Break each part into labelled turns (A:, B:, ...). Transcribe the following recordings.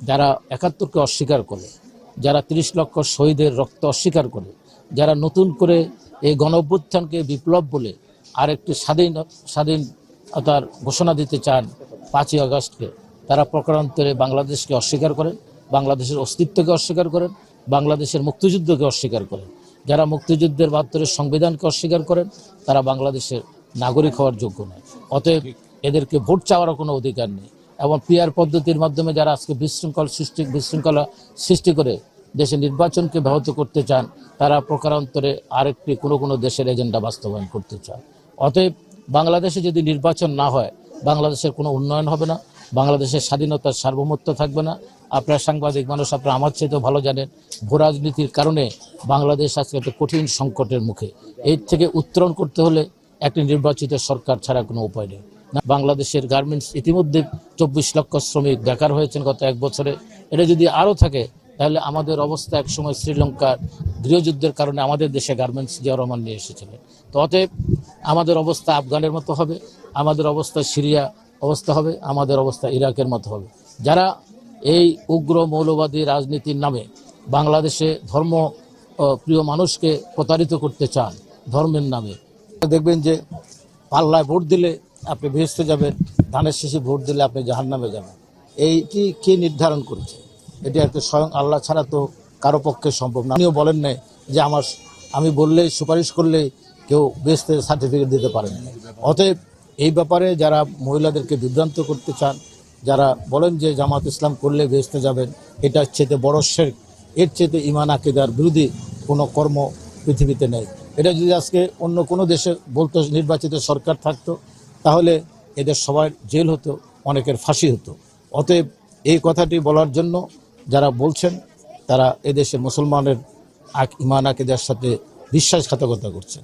A: যারা ৭১কে অস্বীকার করে, যারা ৩০ লক্ষ শহীদের রক্ত অস্বীকার করে, যারা নতুন করে এই গণ অভ্যুত্থানকে বিপ্লব বলে আরেকটি স্বাধীনতার ঘোষণা দিতে চান ৫ই আগস্টকে, তারা প্রকারান্তরে বাংলাদেশকে অস্বীকার করেন, বাংলাদেশের অস্তিত্বকে অস্বীকার করেন, বাংলাদেশের মুক্তিযুদ্ধকে অস্বীকার করেন। যারা মুক্তিযুদ্ধের ৭২-এর সংবিধানকে অস্বীকার করেন, তারা বাংলাদেশের নাগরিক হওয়ার যোগ্য নয়। অতএব এদেরকে ভোট চাওয়ারও কোনো অধিকার নেই। এবং পিআর পদ্ধতির মাধ্যমে যারা আজকে বিশৃঙ্খলা সৃষ্টি করে দেশে নির্বাচনকে ব্যাহত করতে চান, তারা প্রকারান্তরে আরেকটি কোনো দেশের এজেন্ডা বাস্তবায়ন করতে চান। অতএব বাংলাদেশে যদি নির্বাচন না হয়, বাংলাদেশের কোনো উন্নয়ন হবে না, বাংলাদেশের স্বাধীনতার সার্বভৌমত্ব থাকবে না। আপনারা সাংবাদিক মানুষ, আপনারা আমার চেয়েতেও ভালো জানেন, ভূরাজনীতির কারণে বাংলাদেশ আজকে একটা কঠিন সংকটের মুখে। এর থেকে উত্তরণ করতে হলে একটি নির্বাচিত সরকার ছাড়া কোনো উপায় নেই। বাংলাদেশের গার্মেন্টস ইতিমধ্যে ২৪ লক্ষ শ্রমিক বেকার হয়েছেন গত এক বছরে। এটা যদি আরও থাকে, তাহলে আমাদের অবস্থা একসময় শ্রীলঙ্কার গৃহযুদ্ধের কারণে আমাদের দেশে গার্মেন্টস জিয়া রহমান নিয়ে এসেছিলেন। তো অতএব আমাদের অবস্থা আফগানের মতো হবে, আমাদের অবস্থা সিরিয়া অবস্থা হবে, আমাদের অবস্থা ইরাকের মতো হবে। যারা এই উগ্র মৌলবাদী রাজনীতির নামে বাংলাদেশে ধর্ম প্রিয় মানুষকে প্রতারিত করতে চান, ধর্মের নামে, দেখবেন যে পাল্লায় ভোট দিলে আপনি বেহেশতে যাবেন, ধানের শেষে ভোট দিলে আপনি জাহান্নামে যাবেন। এইটি কে নির্ধারণ করেছে? এটি একটা স্বয়ং আল্লাহ ছাড়া তো কারো পক্ষে সম্ভব না। আপনিও বলেন না যে আমি বললেই, সুপারিশ করলেই কেউ বেহেশতের সার্টিফিকেট দিতে পারেন। অতএব এই ব্যাপারে যারা মহিলাদেরকে বিভ্রান্ত করতে চান, যারা বলেন যে জামাত ইসলাম করলে বেহেশতে যাবেন, এটার চেয়ে বড় শিরক, এর চেয়ে ঈমান আকীদার বিরোধী কোনো কর্ম পৃথিবীতে নেই। এটা যদি আজকে অন্য কোনো দেশে বলতো, নির্বাচিত সরকার থাকতো, তাহলে এদের সবার জেল হতো, অনেকের ফাঁসি হতো। অতএব এই কথাটি বলার জন্য যারা বলছেন, তারা এদেশে মুসলমানের ঈমান আকীদার সাথে বিশ্বাসঘাতকতা করছেন।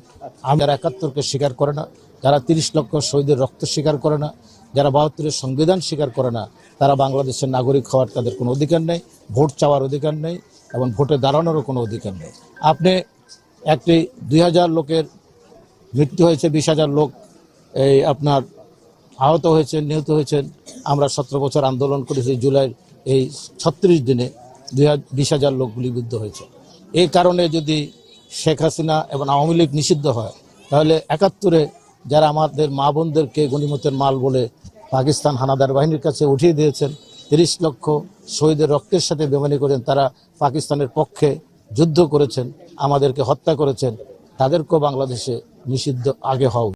A: যারা ৭১কে স্বীকার করে না, যারা ৩০ লক্ষ শহীদের রক্ত স্বীকার করে না, যারা ৭২-এর সংবিধান স্বীকার করে না, তারা বাংলাদেশের নাগরিক হওয়ার তাদের কোনো অধিকার নেই, ভোট চাওয়ার অধিকার নেই, এবং ভোটে দাঁড়ানোরও কোনো অধিকার নেই। আপনি একটি ২,০০০ লোকের মৃত্যু হয়েছে, ২০,০০০ লোক আপনার আহত হয়েছেন, নিহত হয়েছেন। আমরা ১৭ বছর আন্দোলন করেছি, জুলাইয়ের এই ৩৬ দিনে ২০,০০০ লোক গুলিবিদ্ধ হয়েছে। এই কারণে যদি শেখ হাসিনা এবং আওয়ামী লীগ নিষিদ্ধ হয়, তাহলে ৭১-এ যারা আমাদের মা বোনদেরকে গনিমতের মাল বলে পাকিস্তান হানাদার বাহিনীর কাছে উঠিয়ে দিয়েছেন, ৩০ লক্ষ শহীদের রক্তের সাথে বেমানি করেন, তারা পাকিস্তানের পক্ষে যুদ্ধ করেছেন, আমাদেরকে হত্যা করেছেন, তাদেরকেও বাংলাদেশে নিষিদ্ধ আগে হওয়া